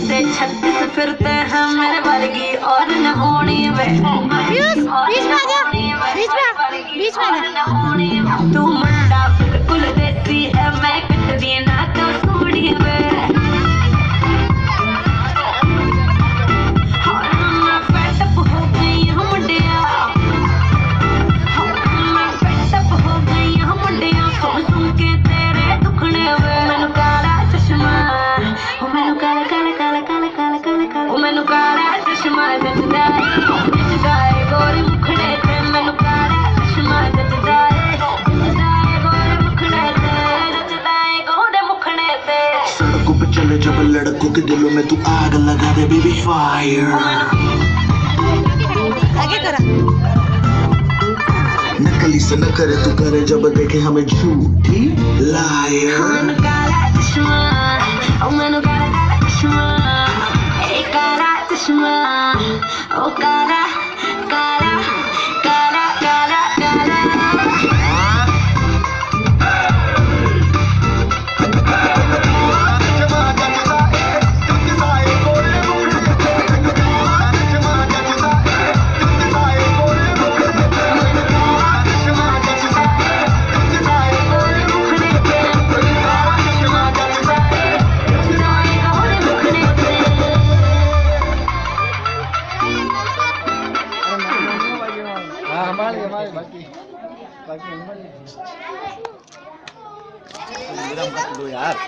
से छत्तीस फिरते हैं मेरे वर्गी और न होनी वे बीच में आ जा, बीच में आ जा। तू मुंडा बिल्कुल देसी है मैं कटरी ना तो सूढ़ी वे मैं फेटअप हो गई हूँ मुंडिया मैं फेटअप हो गई हूँ मुंडिया सुन सुन के तेरे दुखने वे मैनू काला चश्मा मैनू काला काला काला काला काला काला काला मैनू काला चश्मा जचदा है गोरी मुखड़े ते मैनू काला चश्मा जचदा है गोरी मुखड़े ते जचदा है गोरे मुखड़े ते सड़कों पे चले जब लड़कों के दिलों में तू आग लगा दे बेबी फायर आगे करा। नकली से न करे तू करे जब देखे हमें झूठी लायर मैनू काला चश्मा मैनू काला काला चश्मा ए काला चश्मा ओ काला काला काला काला काला हमारे बाकी बाकी यार।